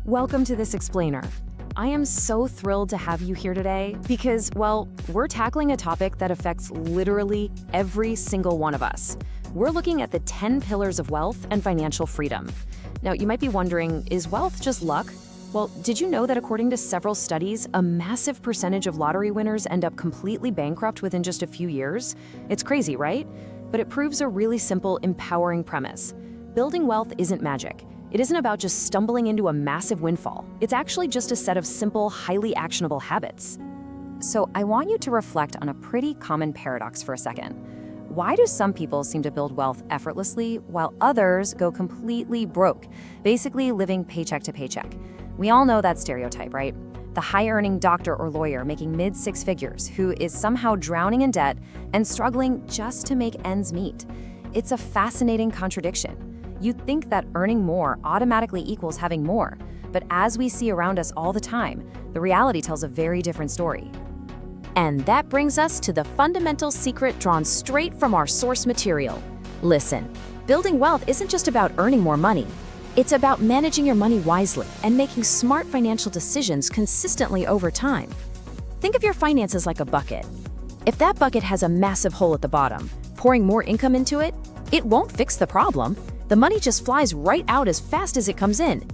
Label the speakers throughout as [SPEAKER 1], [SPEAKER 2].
[SPEAKER 1] Welcome to This Explainer. I am so thrilled to have you here today because, well, we're tackling a topic that affects literally every single one of us. We're looking at the 10 pillars of wealth and financial freedom. Now, you might be wondering, is wealth just luck? Well, did you know that according to several studies, a massive percentage of lottery winners end up completely bankrupt within just a few years? It's crazy, right? But it proves a really simple, empowering premise. Building wealth isn't magic. It isn't about just stumbling into a massive windfall. It's actually just a set of simple, highly actionable habits. So I want you to reflect on a pretty common paradox for a second. Why do some people seem to build wealth effortlessly while others go completely broke, basically living paycheck to paycheck? We all know that stereotype, right? The high-earning doctor or lawyer making mid-six figures who is somehow drowning in debt and struggling just to make ends meet. It's a fascinating contradiction. You'd think that earning more automatically equals having more, but as we see around us all the time, the reality tells a very different story. And that brings us to the fundamental secret drawn straight from our source material. Listen, building wealth isn't just about earning more money. It's about managing your money wisely and making smart financial decisions consistently over time. Think of your finances like a bucket. If that bucket has a massive hole at the bottom, pouring more income into it, it won't fix the problem. The money just flies right out as fast as it comes in.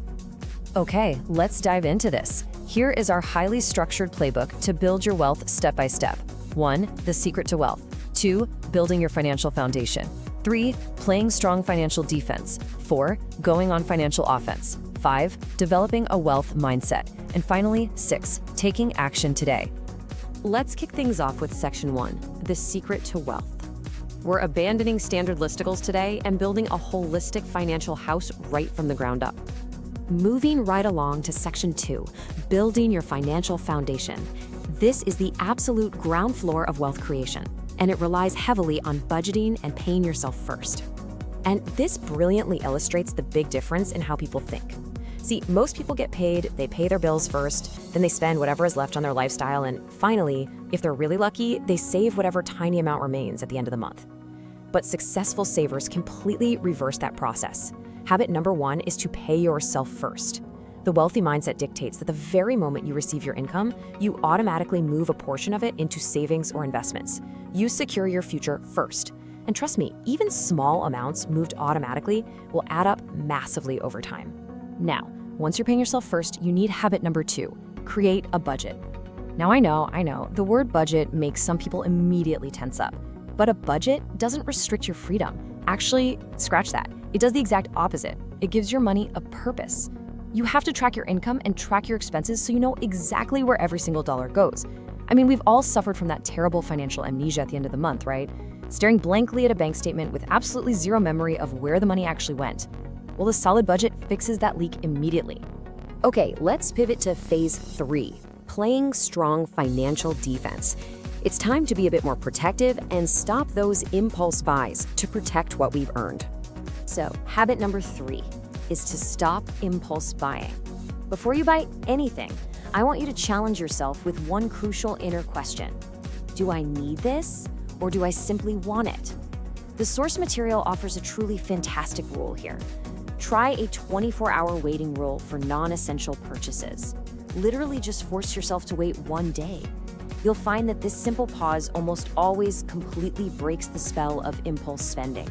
[SPEAKER 1] Okay, let's dive into this. Here is our highly structured playbook to build your wealth step by step. 1. The secret to wealth. 2. Building your financial foundation. 3. Playing strong financial defense. 4. Going on financial offense. 5. Developing a wealth mindset. And finally, 6. Taking action today. Let's kick things off with section 1, the secret to wealth. We're abandoning standard listicles today and building a holistic financial house right from the ground up. Moving right along to section 2, building your financial foundation. This is the absolute ground floor of wealth creation, and it relies heavily on budgeting and paying yourself first. And this brilliantly illustrates the big difference in how people think. See, most people get paid, they pay their bills first, then they spend whatever is left on their lifestyle, and finally, if they're really lucky, they save whatever tiny amount remains at the end of the month. But successful savers completely reverse that process. Habit number 1 is to pay yourself first. The wealthy mindset dictates that the very moment you receive your income, you automatically move a portion of it into savings or investments. You secure your future first. And trust me, even small amounts moved automatically will add up massively over time. Now, once you're paying yourself first, you need habit number 2, create a budget. Now I know, the word budget makes some people immediately tense up. But a budget doesn't restrict your freedom. Actually, scratch that. It does the exact opposite. It gives your money a purpose. You have to track your income and track your expenses so you know exactly where every single dollar goes. I mean, we've all suffered from that terrible financial amnesia at the end of the month, right? Staring blankly at a bank statement with absolutely zero memory of where the money actually went. Well, the solid budget fixes that leak immediately. Okay, let's pivot to phase 3, playing strong financial defense. It's time to be a bit more protective and stop those impulse buys to protect what we've earned. So, habit number 3 is to stop impulse buying. Before you buy anything, I want you to challenge yourself with one crucial inner question. Do I need this, or do I simply want it? The source material offers a truly fantastic rule here. Try a 24-hour waiting rule for non-essential purchases. Literally just force yourself to wait one day. You'll find that this simple pause almost always completely breaks the spell of impulse spending.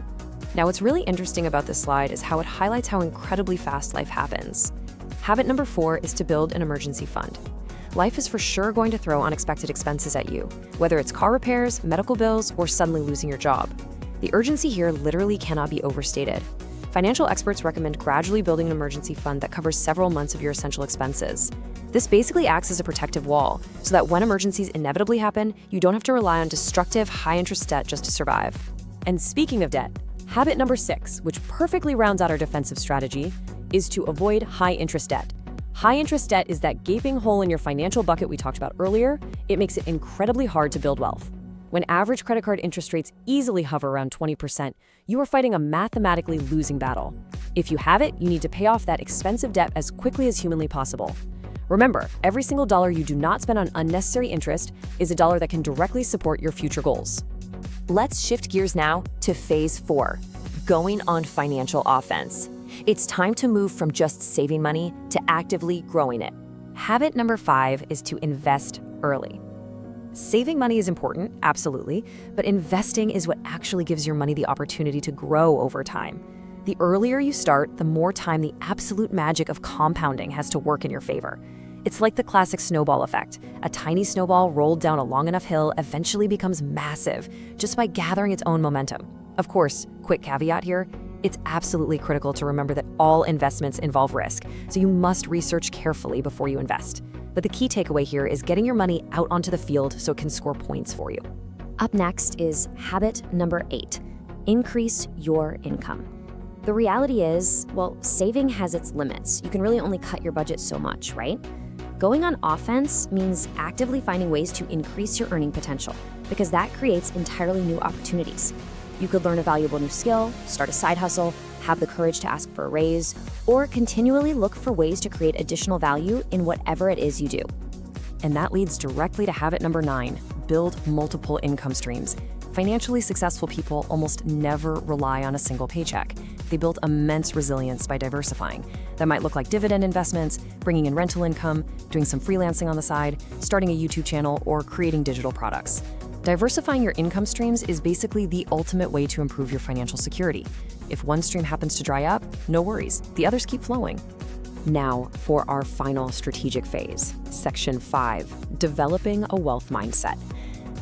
[SPEAKER 1] Now, what's really interesting about this slide is how it highlights how incredibly fast life happens. Habit number 4 is to build an emergency fund. Life is for sure going to throw unexpected expenses at you, whether it's car repairs, medical bills, or suddenly losing your job. The urgency here literally cannot be overstated. Financial experts recommend gradually building an emergency fund that covers several months of your essential expenses. This basically acts as a protective wall, so that when emergencies inevitably happen, you don't have to rely on destructive, high-interest debt just to survive. And speaking of debt, habit number 6, which perfectly rounds out our defensive strategy, is to avoid high-interest debt. High-interest debt is that gaping hole in your financial bucket we talked about earlier. It makes it incredibly hard to build wealth. When average credit card interest rates easily hover around 20%, you are fighting a mathematically losing battle. If you have it, you need to pay off that expensive debt as quickly as humanly possible. Remember, every single dollar you do not spend on unnecessary interest is a dollar that can directly support your future goals. Let's shift gears now to phase 4, going on financial offense. It's time to move from just saving money to actively growing it. Habit number 5 is to invest early. Saving money is important, absolutely, but investing is what actually gives your money the opportunity to grow over time. The earlier you start, the more time the absolute magic of compounding has to work in your favor. It's like the classic snowball effect. A tiny snowball rolled down a long enough hill eventually becomes massive just by gathering its own momentum. Of course, quick caveat here, it's absolutely critical to remember that all investments involve risk, so you must research carefully before you invest. But the key takeaway here is getting your money out onto the field so it can score points for you. Up next is habit number 8, increase your income. The reality is, well, saving has its limits. You can really only cut your budget so much, right? Going on offense means actively finding ways to increase your earning potential, because that creates entirely new opportunities. You could learn a valuable new skill, start a side hustle, have the courage to ask for a raise, or continually look for ways to create additional value in whatever it is you do. And that leads directly to habit number 9, build multiple income streams. Financially successful people almost never rely on a single paycheck. They build immense resilience by diversifying. That might look like dividend investments, bringing in rental income, doing some freelancing on the side, starting a YouTube channel, or creating digital products. Diversifying your income streams is basically the ultimate way to improve your financial security. If one stream happens to dry up, no worries, the others keep flowing. Now for our final strategic phase, Section 5, developing a wealth mindset.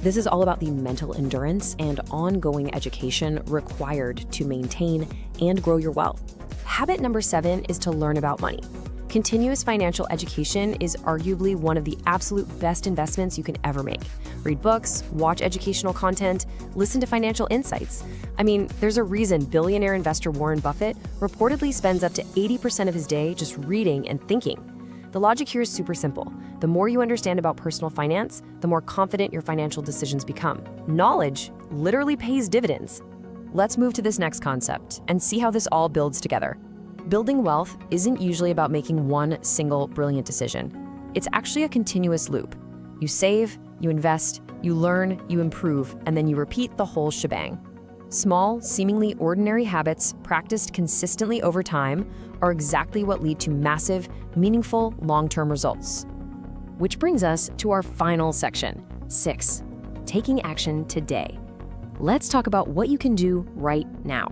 [SPEAKER 1] This is all about the mental endurance and ongoing education required to maintain and grow your wealth. Habit number 7 is to learn about money. Continuous financial education is arguably one of the absolute best investments you can ever make. Read books, watch educational content, listen to financial insights. I mean, there's a reason billionaire investor Warren Buffett reportedly spends up to 80% of his day just reading and thinking. The logic here is super simple. The more you understand about personal finance, the more confident your financial decisions become. Knowledge literally pays dividends. Let's move to this next concept and see how this all builds together. Building wealth isn't usually about making one single brilliant decision. It's actually a continuous loop. You save, you invest, you learn, you improve, and then you repeat the whole shebang. Small, seemingly ordinary habits practiced consistently over time are exactly what lead to massive, meaningful, long-term results. Which brings us to our final section, 6, taking action today. Let's talk about what you can do right now.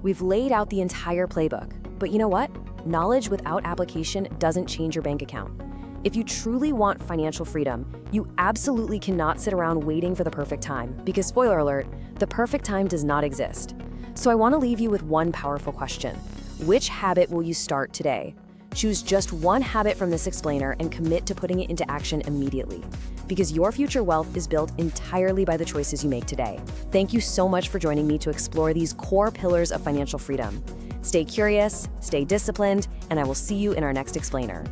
[SPEAKER 1] We've laid out the entire playbook, but you know what? Knowledge without application doesn't change your bank account. If you truly want financial freedom, you absolutely cannot sit around waiting for the perfect time, because spoiler alert, the perfect time does not exist. So I want to leave you with one powerful question. Which habit will you start today? Choose just one habit from this explainer and commit to putting it into action immediately, because your future wealth is built entirely by the choices you make today. Thank you so much for joining me to explore these core pillars of financial freedom. Stay curious, stay disciplined, and I will see you in our next explainer.